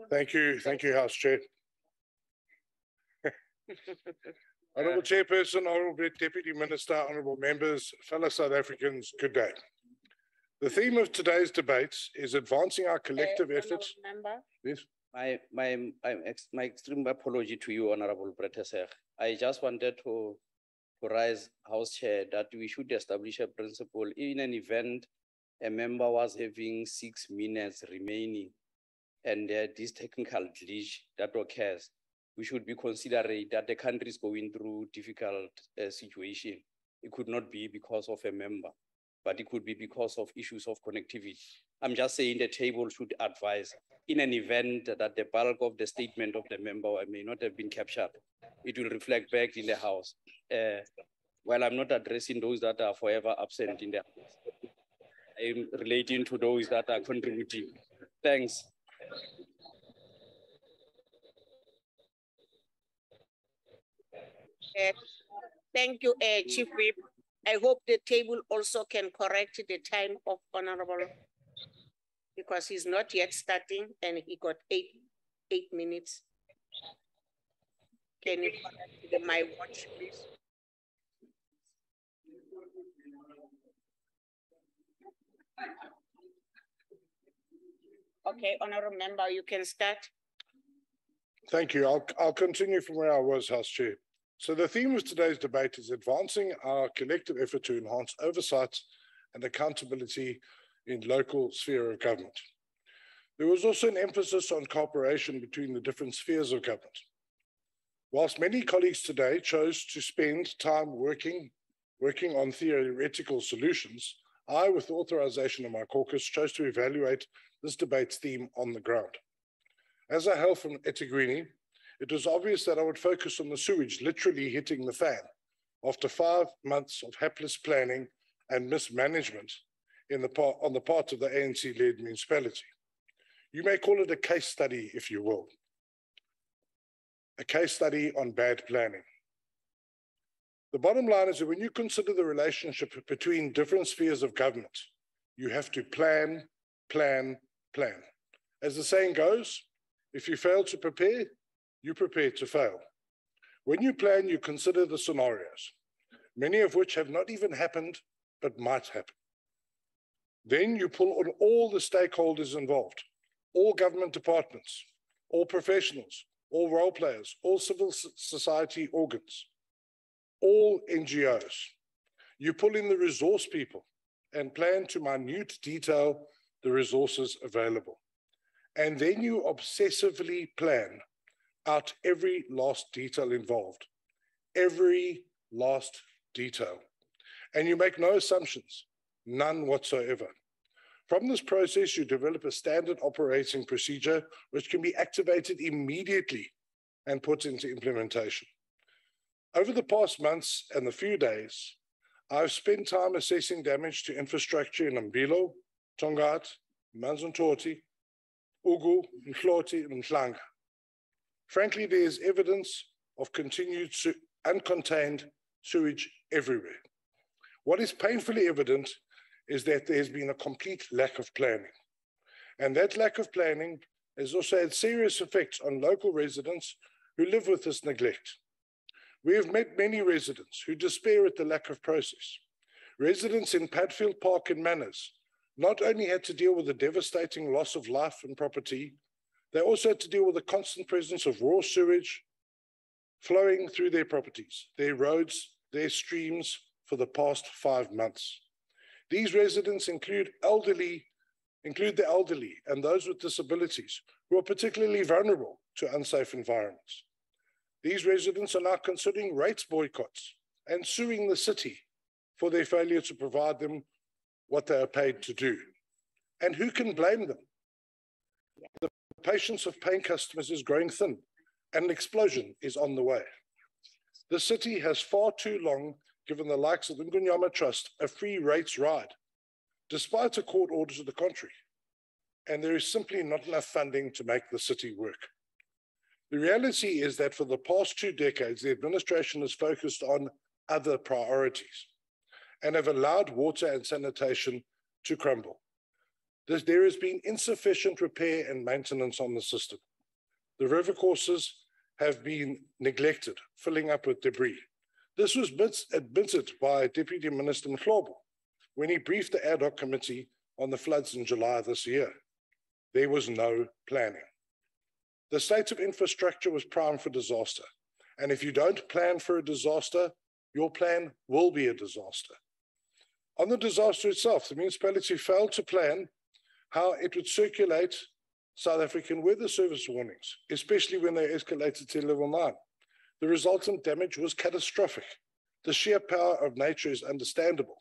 Thank you, House Chair. Honourable Chairperson, Honourable Deputy Minister, Honourable Members, fellow South Africans, good day. The theme of today's debates is advancing our collective efforts. Member. Yes. My extreme apology to you, Honourable Brauteseth. I just wanted to raise, House Chair, that we should establish a principle in an event a member was having 6 minutes remaining and this technical glitch that occurs. We should be considerate that the country is going through difficult situation. It could not be because of a member, but it could be because of issues of connectivity. I'm just saying the table should advise in an event that the bulk of the statement of the member may not have been captured, it will reflect back in the House. While I'm not addressing those that are forever absent in the House, I'm relating to those that are contributing. Thanks. Thank you, Chief Whip. I hope the table also can correct the time of Honorable, because he's not yet starting and he got eight minutes. Can you correct my watch, please? Okay, Honorable Member, you can start. Thank you. I'll continue from where I was, House Chair. So the theme of today's debate is advancing our collective effort to enhance oversight and accountability in local sphere of government. There was also an emphasis on cooperation between the different spheres of government. Whilst many colleagues today chose to spend time working on theoretical solutions, I, with authorization of my caucus, chose to evaluate this debate's theme on the ground. As I hail from eThekwini, it was obvious that I would focus on the sewage literally hitting the fan after 5 months of hapless planning and mismanagement on the part of the ANC-led municipality. You may call it a case study, if you will. A case study on bad planning. The bottom line is that when you consider the relationship between different spheres of government, you have to plan, plan, plan. As the saying goes, if you fail to prepare, you prepare to fail. When you plan, you consider the scenarios, many of which have not even happened, but might happen. Then you pull on all the stakeholders involved, all government departments, all professionals, all role players, all civil society organs, all NGOs. You pull in the resource people and plan to minute detail the resources available. And then you obsessively plan out every last detail involved, every last detail. And you make no assumptions, none whatsoever. From this process, you develop a standard operating procedure which can be activated immediately and put into implementation. Over the past months and the few days, I've spent time assessing damage to infrastructure in Mbilo, Tongaat, Manzantoti, Ugu, Mhloti, and Mhlanga. Frankly, there is evidence of continued uncontained sewage everywhere. What is painfully evident is that there has been a complete lack of planning. And that lack of planning has also had serious effects on local residents who live with this neglect. We have met many residents who despair at the lack of process. Residents in Padfield Park and Manners not only had to deal with the devastating loss of life and property, they also had to deal with the constant presence of raw sewage flowing through their properties, their roads, their streams for the past 5 months. These residents include the elderly and those with disabilities who are particularly vulnerable to unsafe environments. These residents are now considering rates boycotts and suing the city for their failure to provide them what they are paid to do. And who can blame them? The patience of paying customers is growing thin, and an explosion is on the way. The city has far too long given the likes of the Ngunyama Trust a free rates ride, despite a court order to the contrary, and there is simply not enough funding to make the city work. The reality is that for the past 2 decades, the administration has focused on other priorities and have allowed water and sanitation to crumble. There has been insufficient repair and maintenance on the system. The river courses have been neglected, filling up with debris. This was admitted by Deputy Minister Mhlobo when he briefed the ad hoc committee on the floods in July this year. There was no planning. The state of infrastructure was primed for disaster. And if you don't plan for a disaster, your plan will be a disaster. On the disaster itself, the municipality failed to plan how it would circulate South African weather service warnings, especially when they escalated to level 9. The resultant damage was catastrophic. The sheer power of nature is understandable.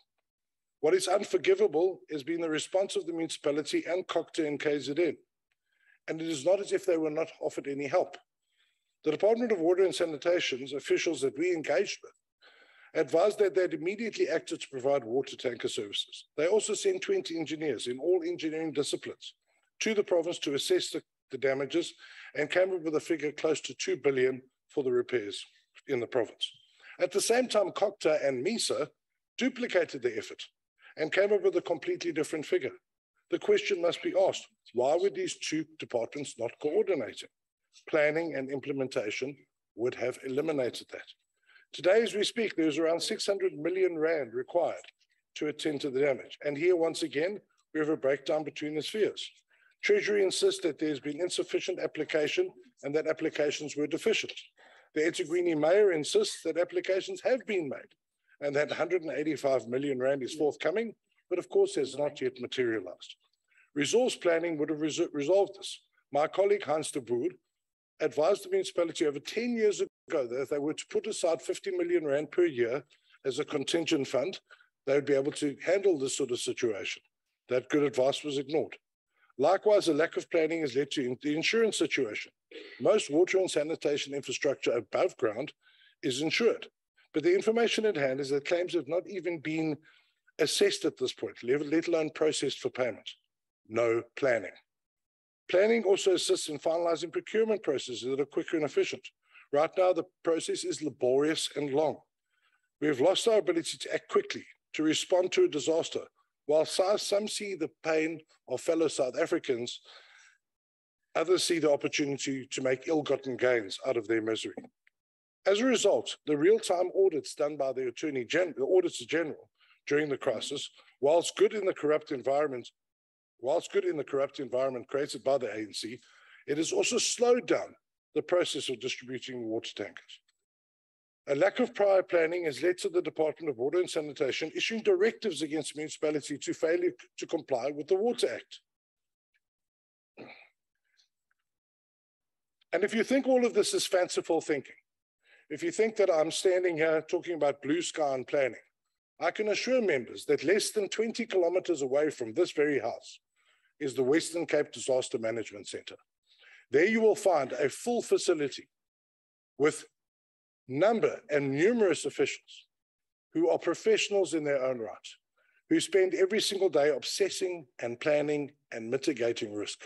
What is unforgivable has been the response of the municipality and KZN and KZN. And it is not as if they were not offered any help. The Department of Water and Sanitation's officials that we engaged with advised that they'd immediately acted to provide water tanker services. They also sent 20 engineers in all engineering disciplines to the province to assess the damages and came up with a figure close to 2 billion for the repairs in the province. At the same time, COCTA and MISA duplicated the effort and came up with a completely different figure. The question must be asked, why were these two departments not coordinating? Planning and implementation would have eliminated that. Today, as we speak, there's around 600 million rand required to attend to the damage. And here, once again, we have a breakdown between the spheres. Treasury insists that there's been insufficient application and that applications were deficient. The eThekwini mayor insists that applications have been made and that 185 million rand is forthcoming, but of course has not yet materialized. Resource planning would have resolved this. My colleague Hans de Boer advised the municipality over 10 years ago that if they were to put aside 50 million rand per year as a contingent fund, they would be able to handle this sort of situation. That good advice was ignored. Likewise, a lack of planning has led to the insurance situation. Most water and sanitation infrastructure above ground is insured, but the information at hand is that claims have not even been assessed at this point, let alone processed for payment. No planning. Planning also assists in finalizing procurement processes that are quicker and efficient. Right now, the process is laborious and long. We have lost our ability to act quickly, to respond to a disaster. While some see the pain of fellow South Africans, others see the opportunity to make ill-gotten gains out of their misery. As a result, the real-time audits done by the Auditor General during the crisis, whilst good in the corrupt environment created by the ANC, it has also slowed down the process of distributing water tankers. A lack of prior planning has led to the Department of Water and Sanitation issuing directives against municipality to fail to comply with the Water Act. And if you think all of this is fanciful thinking, if you think that I'm standing here talking about blue sky and planning, I can assure members that less than 20 kilometers away from this very house is the Western Cape Disaster Management Center. There you will find a full facility with number and numerous officials who are professionals in their own right, who spend every single day obsessing and planning and mitigating risk.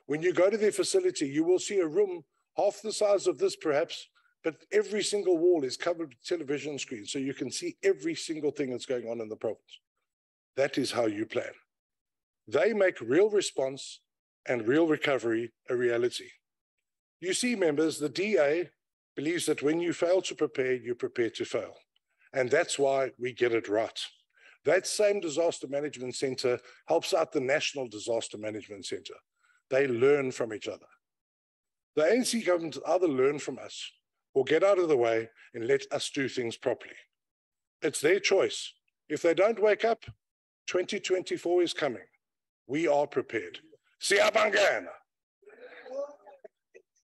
When you go to their facility, you will see a room half the size of this perhaps, but every single wall is covered with television screens, so you can see every single thing that's going on in the province. That is how you plan. They make real response and real recovery a reality. You see, members, the DA believes that when you fail to prepare, you prepare to fail. And that's why we get it right. That same disaster management center helps out the National Disaster Management Center. They learn from each other. The ANC government either learn from us or get out of the way and let us do things properly. It's their choice. If they don't wake up, 2024 is coming. We are prepared. Siyabongela.